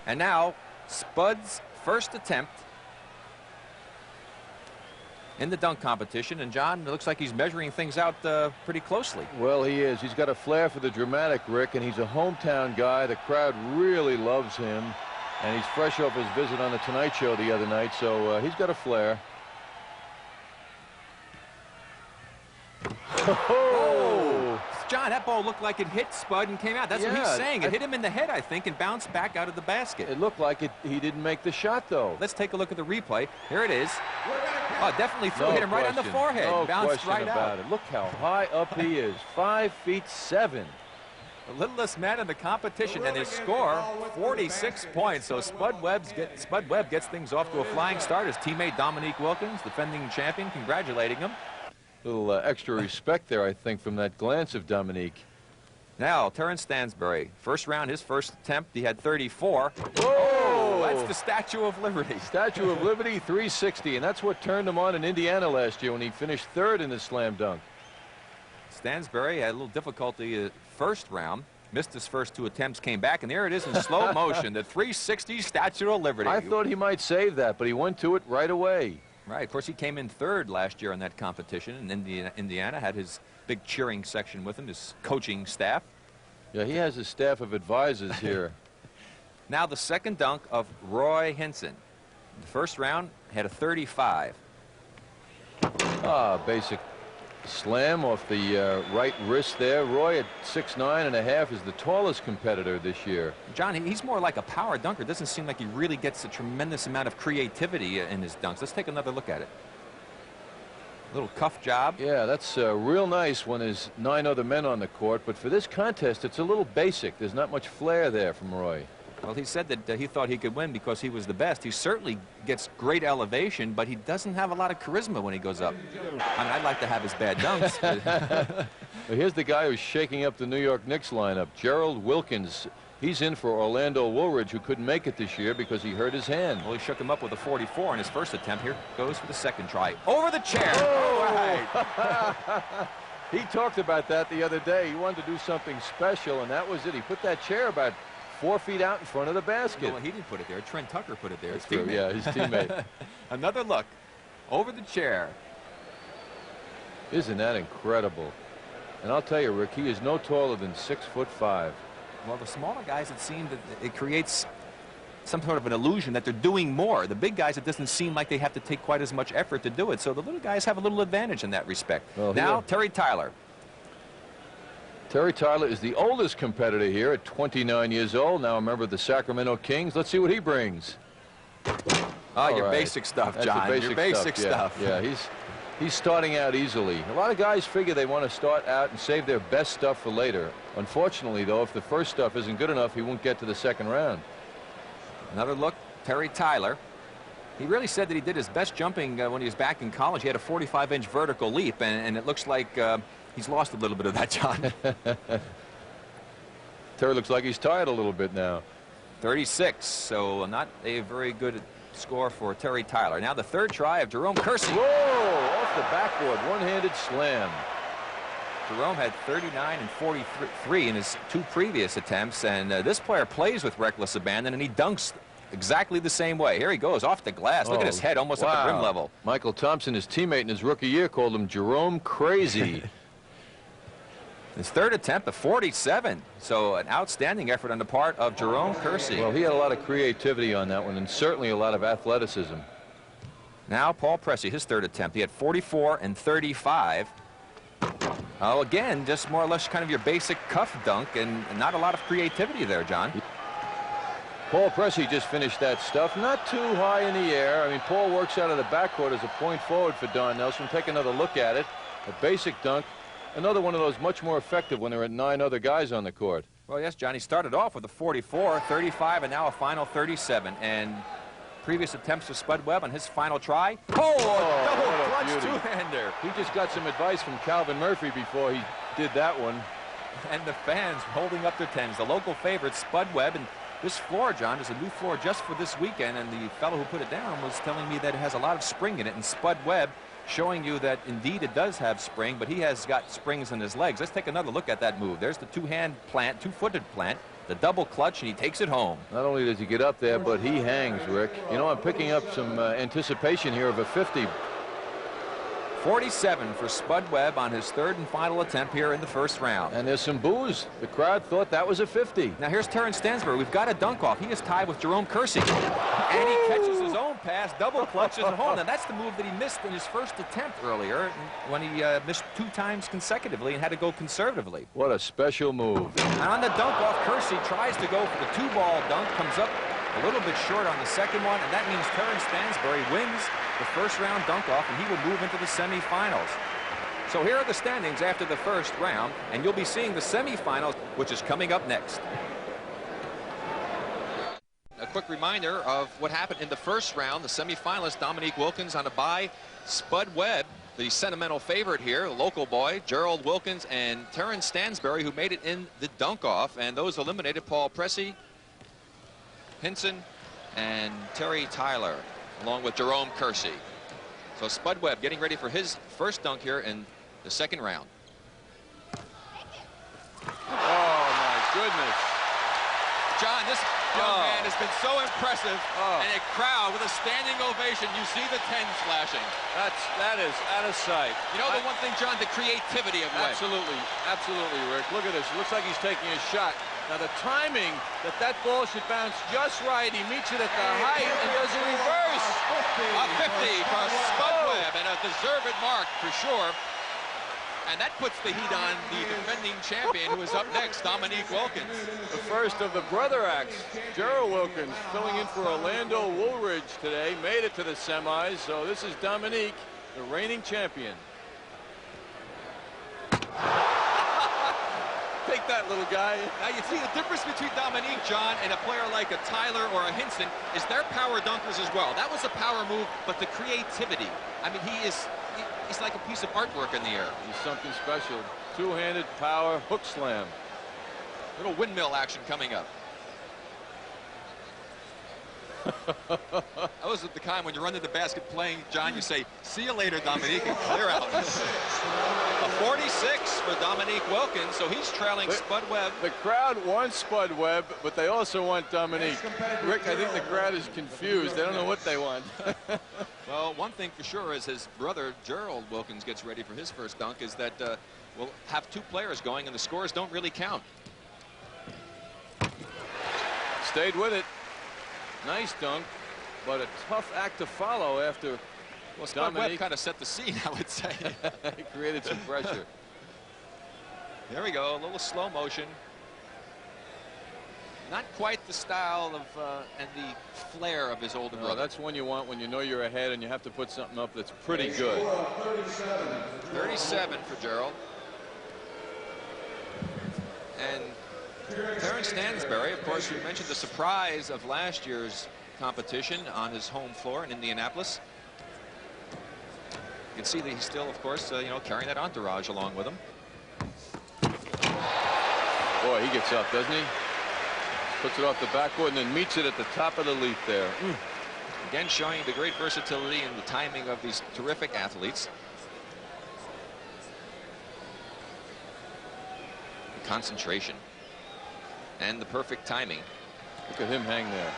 And now Spud's first attempt in the dunk competition. And John, it looks like he's measuring things out pretty closely. Well, he is. He's got a flair for the dramatic, Rick, and he's a hometown guy. The crowd really loves him. And he's fresh off his visit on the Tonight Show the other night, so he's got a flair. Oh! John, that ball looked like it hit Spud and came out. That's what he's saying. It hit him in the head, I think, and bounced back out of the basket. It looked like it. He didn't make the shot, though. Let's take a look at the replay. Here it is. Oh, definitely threw hit him right on the forehead. No bounced question right about out. it. Look how high up he is. 5'7". The littlest man in the competition, and his score 46 points. So Spud Webb gets things off to a flying start. His teammate Dominique Wilkins, defending champion, congratulating him. Little extra respect there, I think, from that glance of Dominique. Now, Terence Stansbury, first round, his first attempt, he had 34. Whoa! That's the Statue of Liberty. Statue of Liberty, 360, and that's what turned him on in Indiana last year when he finished third in the slam dunk. Stansbury had a little difficulty first round, missed his first two attempts, came back, and there it is in slow motion, the 360 Statue of Liberty. I thought he might save that, but he went to it right away. Right, of course, he came in third last year in that competition, and Indiana had his big cheering section with him, his coaching staff. Yeah, he has a staff of advisors here. Now the second dunk of Roy Hinson. The first round had a 35. Basic slam off the right wrist there. Roy at 6'9.5" is the tallest competitor this year. John, he's more like a power dunker. Doesn't seem like he really gets a tremendous amount of creativity in his dunks. Let's take another look at it. Little cuff job. Yeah, that's real nice when there's 9 other men on the court, but for this contest it's a little basic. There's not much flair there from Roy. Well, he said that he thought he could win because he was the best. He certainly gets great elevation, but he doesn't have a lot of charisma when he goes up. I mean, I'd like to have his bad dunks. Well, here's the guy who's shaking up the New York Knicks lineup, Gerald Wilkins. He's in for Orlando Woolridge, who couldn't make it this year because he hurt his hand. Well, he shook him up with a 44 in his first attempt. Here goes for the second try. Over the chair. Oh! He talked about that the other day. He wanted to do something special, and that was it. He put that chair about 4 feet out in front of the basket. Well, he didn't put it there. Trent Tucker put it there. His teammate. Yeah, his teammate. Another look. Over the chair. Isn't that incredible? And I'll tell you, Rick, he is no taller than 6'5". Well, the smaller guys, it seems that it creates some sort of an illusion that they're doing more. The big guys, it doesn't seem like they have to take quite as much effort to do it. So the little guys have a little advantage in that respect. Well, now, Terry Tyler. Terry Tyler is the oldest competitor here at 29 years old. Now a member of the Sacramento Kings. Let's see what he brings. Oh, your basic stuff, John. Your basic stuff. Yeah, he's starting out easily. A lot of guys figure they want to start out and save their best stuff for later. Unfortunately, though, if the first stuff isn't good enough, he won't get to the second round. Another look, Terry Tyler. He really said that he did his best jumping when he was back in college. He had a 45-inch vertical leap, and it looks like he's lost a little bit of that, John. Terry looks like he's tired a little bit now. 36, so not a very good score for Terry Tyler. Now the third try of Jerome Kersey. Whoa, off the backboard, one-handed slam. Jerome had 39 and 43 in his two previous attempts, and this player plays with reckless abandon, and he dunks exactly the same way. Here he goes off the glass. Look at his head almost at the rim level. Michael Thompson, his teammate in his rookie year, called him Jerome Crazy. His third attempt, a 47. So an outstanding effort on the part of Jerome Kersey. Well, he had a lot of creativity on that one, and certainly a lot of athleticism. Now Paul Pressey, his third attempt. He had 44 and 35. Oh, again, just more or less kind of your basic cuff dunk, and not a lot of creativity there, John. Paul Pressey just finished that stuff. Not too high in the air. I mean, Paul works out of the backcourt as a point forward for Don Nelson. Take another look at it. A basic dunk. Another one of those much more effective when there are 9 other guys on the court. Well, yes, John, he started off with a 44, 35, and now a final 37. And previous attempts for Spud Webb on his final try. Oh, double clutch two-hander. He just got some advice from Calvin Murphy before he did that one. And the fans holding up their tens. The local favorite, Spud Webb. And this floor, John, is a new floor just for this weekend. And the fellow who put it down was telling me that it has a lot of spring in it. And Spud Webb showing you that indeed it does have spring, but he has got springs in his legs. Let's take another look at that move. There's the two-hand plant, two-footed plant. The double clutch, and he takes it home. Not only does he get up there, but he hangs, Rick. You know, I'm picking up some anticipation here of a 50. 47 for Spud Webb on his third and final attempt here in the first round. And there's some boos. The crowd thought that was a 50. Now here's Terence Stansbury. We've got a dunk off. He is tied with Jerome Kersey. And he catches his own pass, double clutches it home. Now that's the move that he missed in his first attempt earlier when he missed 2 times consecutively and had to go conservatively. What a special move. And on the dunk off, Kersey tries to go for the 2-ball dunk, comes up a little bit short on the second one, and that means Terence Stansbury wins the first round dunk off, and he will move into the semifinals. So here are the standings after the first round, and you'll be seeing the semifinals, which is coming up next. A quick reminder of what happened in the first round. The semifinalist Dominique Wilkins on a bye. Spud Webb, the sentimental favorite here, the local boy, Gerald Wilkins, and Terence Stansbury, who made it in the dunk off, and those eliminated Paul Pressey, Hinson, and Terry Tyler, along with Jerome Kersey. So Spud Webb getting ready for his first dunk here in the second round. Oh, my goodness. John, this young man has been so impressive, and a crowd with a standing ovation. You see the 10s flashing. That is out of sight. You know the one thing, John, the creativity of Webb. Absolutely, Rick. Look at this. It looks like he's taking a shot. Now the timing that ball should bounce just right. He meets it at the height and does a reverse. A 50 for Spud Webb, and a deserved mark for sure. And that puts the heat on the defending champion, who is up next, Dominique Wilkins. The first of the brother acts. Gerald Wilkins filling in for Orlando Woolridge today. Made it to the semis. So this is Dominique, the reigning champion. Take that, little guy. Now you see the difference between Dominique, John, and a player like a Tyler or a Hinson is they're power dunkers as well. That was a power move, but the creativity. I mean, he's like a piece of artwork in the air. He's something special. Two-handed power hook slam. Little windmill action coming up. That was the kind when you run to the basket playing, John, you say, see you later, Dominique, and clear out. A 46 for Dominique Wilkins, so he's trailing Spud Webb. The crowd wants Spud Webb, but they also want Dominique. Rick, I think the crowd is confused. They don't know what they want. Well, one thing for sure is his brother, Gerald Wilkins, gets ready for his first dunk, is that we'll have 2 players going, and the scores don't really count. Stayed with it. Nice dunk, but a tough act to follow after. Well, Spud Webb kind of set the scene, I would say. He created some pressure. There we go, a little slow motion. Not quite the style of and the flair of his older brother. That's one you want when you know you're ahead and you have to put something up that's pretty good. 37 for Gerald. And Terence Stansbury, of course, we mentioned the surprise of last year's competition on his home floor in Indianapolis. You can see that he's still, of course, you know, carrying that entourage along with him. Boy, he gets up, doesn't he? Puts it off the backboard and then meets it at the top of the leaf there. Again, showing the great versatility and the timing of these terrific athletes. The concentration. And the perfect timing. Look at him hang there.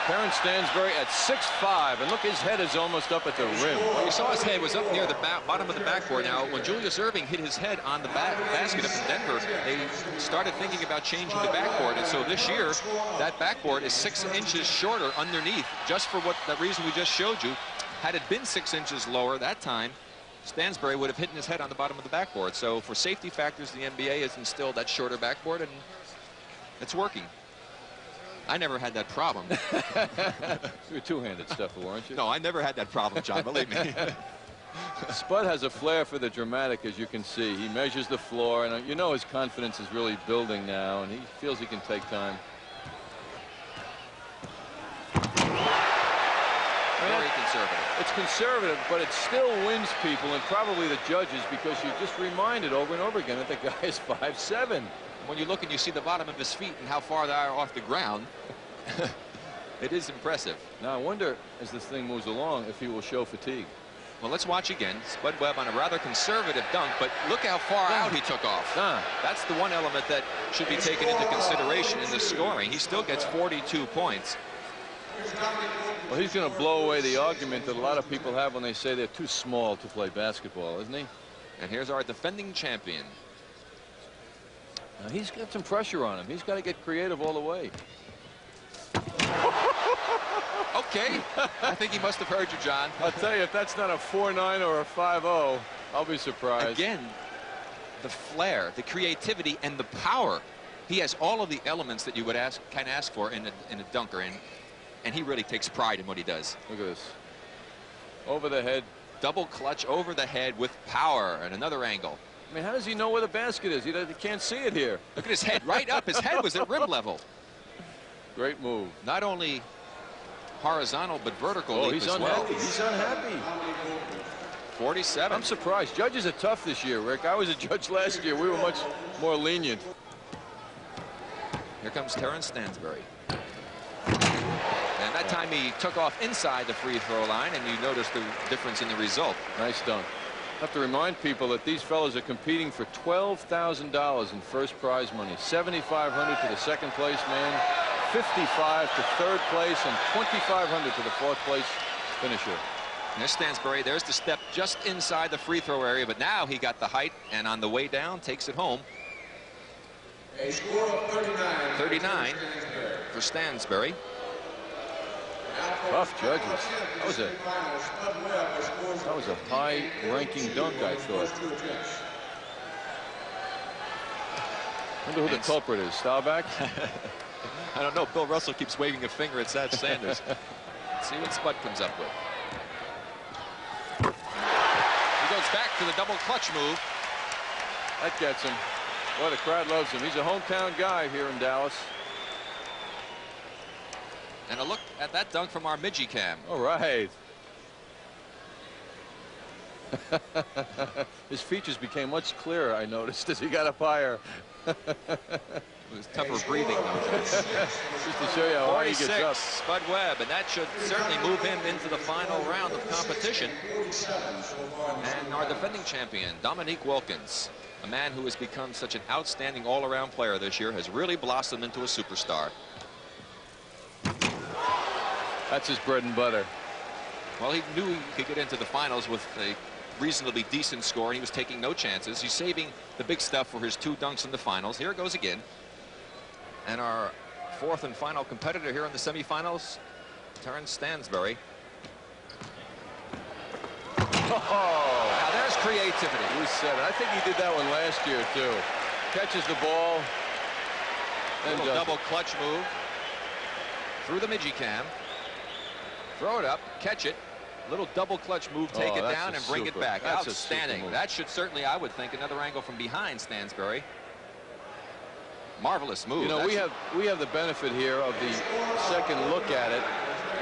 Terence Stansbury at 6'5", and look, his head is almost up at the rim. Well, you saw his head was up near the bottom of the backboard. Now, when Julius Erving hit his head on the basket up in Denver, they started thinking about changing the backboard. And so this year, that backboard is 6 inches shorter underneath, just for that reason we just showed you. Had it been 6 inches lower that time, Stansbury would have hit his head on the bottom of the backboard. So for safety factors, the NBA has instilled that shorter backboard, and it's working. I never had that problem. You're a two-handed stuffer, weren't you? No, I never had that problem, John, believe me. Spud has a flair for the dramatic, as you can see. He measures the floor, and you know his confidence is really building now, and he feels he can take time. Very conservative. It's conservative, but it still wins people, and probably the judges, because you're just reminded over and over again that the guy is 5'7". When you look and you see the bottom of his feet and how far they are off the ground, it is impressive. Now I wonder, as this thing moves along, if he will show fatigue. Well, let's watch again. Spud Webb on a rather conservative dunk, but look how far out he took off. That's the one element that should be taken into consideration in the scoring. He still gets 42 points. Well, he's going to blow away the argument that a lot of people have when they say they're too small to play basketball, isn't he? And here's our defending champion. Now, he's got some pressure on him. He's got to get creative all the way. Okay. I think he must have heard you, John. I'll tell you, if that's not a 4-9 or a 5-0, I'll be surprised. Again, the flair, the creativity, and the power. He has all of the elements that you would can ask for in a dunker, and he really takes pride in what he does. Look at this. Over the head. Double clutch over the head with power, and another angle. I mean, how does he know where the basket is? He can't see it here. Look at his head, right up. His head was at rim level. Great move. Not only horizontal, but vertical. Oh, he's unhappy. Well. He's unhappy. 47. I'm surprised. Judges are tough this year, Rick. I was a judge last year. We were much more lenient. Here comes Terence Stansbury. And that time he took off inside the free throw line, and you notice the difference in the result. Nice dunk. I have to remind people that these fellows are competing for $12,000 in first prize money. $7,500 to the second place man, $55,000 to third place, and $2,500 to the fourth place finisher. And there's Stansbury. There's the step just inside the free throw area, but now he got the height, and on the way down takes it home. A score of 39 for Stansbury. Tough judges. That was a high-ranking dunk, I thought. Wonder who the culprit is. Staubach? I don't know. Bill Russell keeps waving a finger at Sad Sanders. Let's see what Spud comes up with. He goes back to the double clutch move. That gets him. Boy, the crowd loves him. He's a hometown guy here in Dallas. And a look at that dunk from our Midgie cam. All right. His features became much clearer, I noticed, as he got up higher. It was tougher breathing, though. Just to show you how high he gets up. Spud Webb, and that should certainly move him into the final round of competition. And our defending champion, Dominique Wilkins, a man who has become such an outstanding all-around player this year, has really blossomed into a superstar. That's his bread and butter. Well, he knew he could get into the finals with a reasonably decent score, and he was taking no chances. He's saving the big stuff for his 2 dunks in the finals. Here it goes again. And our fourth and final competitor here in the semifinals, Terence Stansbury. Oh, now there's creativity. You said it. I think he did that one last year, too. Catches the ball. Little double clutch move through the Midgie cam. Throw it up, catch it. Little double clutch move, take it down, and bring it back. That's outstanding. That should certainly, I would think, another angle from behind Stansbury. Marvelous move. You know, we have the benefit here of the second look at it,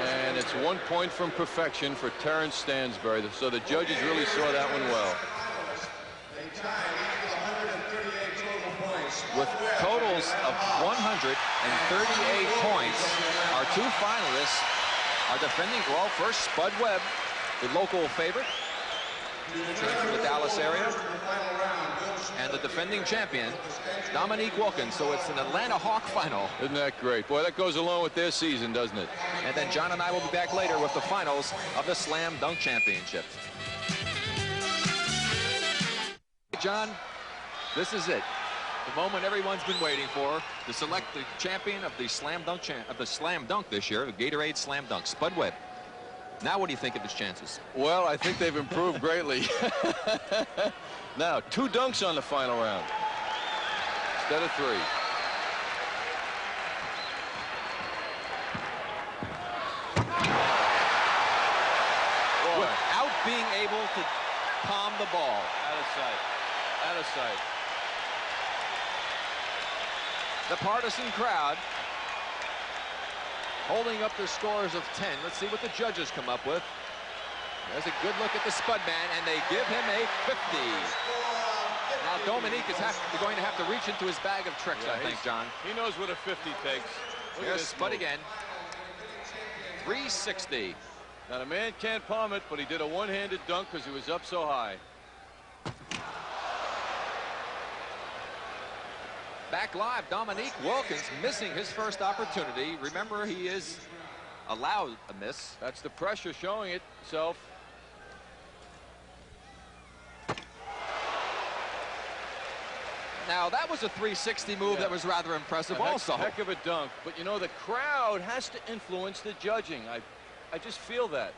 and it's 1 point from perfection for Terence Stansbury. So the judges really saw that one well. With totals of 138 points, our 2 finalists are defending, well, first Spud Webb, the local favorite from the Dallas area, and the defending champion, Dominique Wilkins. So it's an Atlanta Hawk final. Isn't that great? Boy, that goes along with their season, doesn't it? And then John and I will be back later with the finals of the Slam Dunk Championship. John, this is it. The moment everyone's been waiting for, to select the champion of the Slam Dunk this year, the Gatorade Slam Dunk, Spud Webb. Now, what do you think of his chances? Well, I think they've improved greatly. Now, 2 dunks on the final round instead of 3. Boy. Without being able to palm the ball. Out of sight. Out of sight. The partisan crowd holding up their scores of 10. Let's see what the judges come up with. There's a good look at the Spud man, and they give him a 50. Now Dominique is going to have to reach into his bag of tricks, I think, John. He knows what a 50 takes. Here's Spud again. 360. Now the man can't palm it, but he did a one-handed dunk because he was up so high. Back live, Dominique Wilkins missing his first opportunity. Remember, he is allowed a miss. That's the pressure showing itself. Now, that was a 360 move that was rather impressive also. Heck of a dunk. But, you know, the crowd has to influence the judging. I just feel that.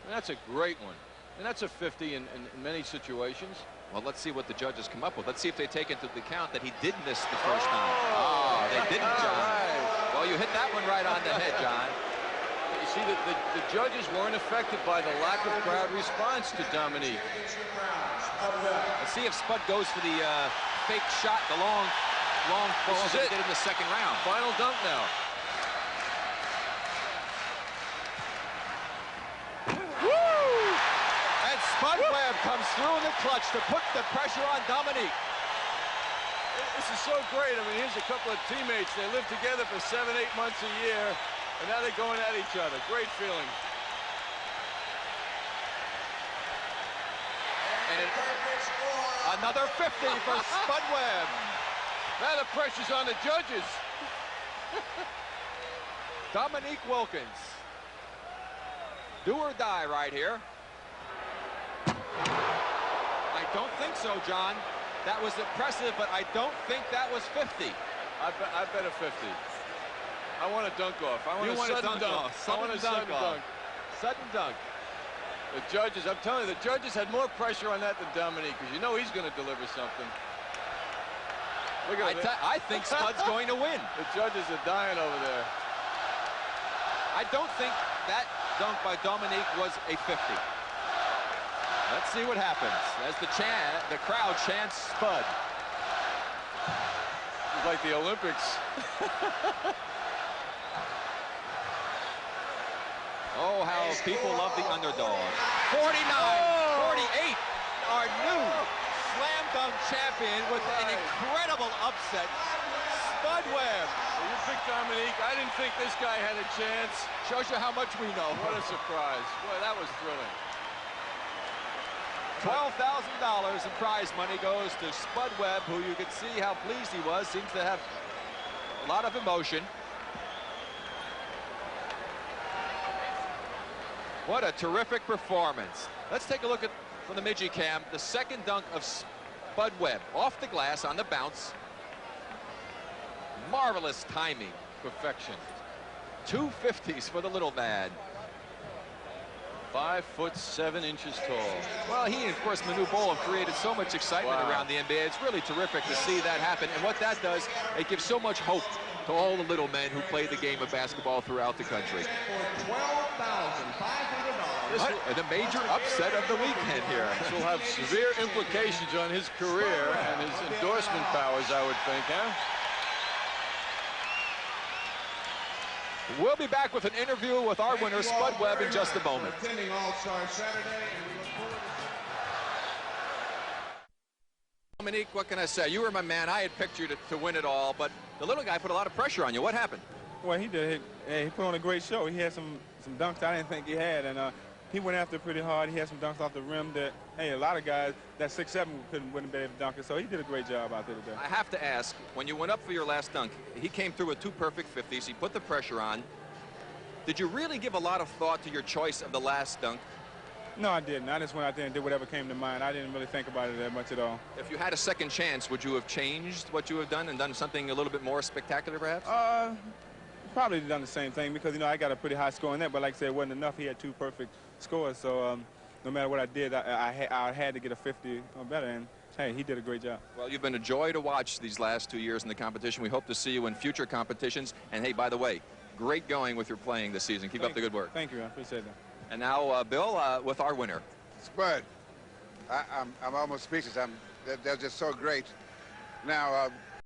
And that's a great one. And that's a 50 in many situations. Well, let's see what the judges come up with. Let's see if they take into account that he did miss the first time. Oh, they didn't, John. Right. Well, you hit that one right on the head, John. You see, the judges weren't affected by the lack of crowd response to Dominique. Let's see if Spud goes for the fake shot, the long fall that he did in the second round. Final dunk now. And Spud Webb comes through in the clutch to put the pressure on Dominique. This is so great. I mean, here's a couple of teammates. They live together for 7-8 months a year, and now they're going at each other. Great feeling. And another 50 for Spud Webb. Now the pressure's on the judges. Dominique Wilkins. Do or die right here. I don't think so, John. That was impressive, but I don't think that was 50. I bet a 50. I want a dunk off. I want a sudden dunk. I want a sudden dunk. Sudden dunk. The judges, I'm telling you, the judges had more pressure on that than Dominique, because you know he's going to deliver something. Look at that. I think Spud's going to win. The judges are dying over there. I don't think that dunk by Dominique was a 50. Let's see what happens as the crowd chants Spud. It's like the Olympics. Oh, how people love the underdog. 49-48, our new slam dunk champion with an incredible upset, Spud Webb. You picked Dominique. I didn't think this guy had a chance. Shows you how much we know. What a surprise. Boy, that was thrilling. $12,000 in prize money goes to Spud Webb, who you could see how pleased he was. Seems to have a lot of emotion. What a terrific performance. Let's take a look at, from the Midgie cam, the second dunk of Spud Webb. Off the glass on the bounce. Marvelous timing. Perfection. 2 50s for the little man. 5'7" tall. Well, he and, of course, Manu Bol have created so much excitement around the NBA. It's really terrific to see that happen. And what that does, it gives so much hope to all the little men who play the game of basketball throughout the country. $12,500. The major upset of the weekend here. This will have severe implications on his career and his endorsement powers, I would think, huh? We'll be back with an interview with our winner, Spud Webb, in just a moment. Dominique, what can I say? You were my man. I had picked you to win it all, but the little guy put a lot of pressure on you. What happened? Well, he did. He put on a great show. He had some dunks I didn't think he had, and he went after pretty hard. He had some dunks off the rim that, hey, a lot of guys that 6'7" wouldn't be able to dunk it. So he did a great job out there today. I have to ask, when you went up for your last dunk, he came through with 2 perfect 50s. He put the pressure on. Did you really give a lot of thought to your choice of the last dunk? No, I didn't. I just went out there and did whatever came to mind. I didn't really think about it that much at all. If you had a second chance, would you have changed what you have done and done something a little bit more spectacular, perhaps? Probably done the same thing because, you know, I got a pretty high score in that, but like I said, it wasn't enough. He had 2 perfect scores, so no matter what I did, I had to get a 50 or better, and hey, he did a great job. Well, you've been a joy to watch these last 2 years in the competition. We hope to see you in future competitions, and hey, by the way, great going with your playing this season. Keep up the good work. Thank you. I appreciate that. And now, Bill, with our winner. Spud, I'm almost speechless. They're just so great. Now,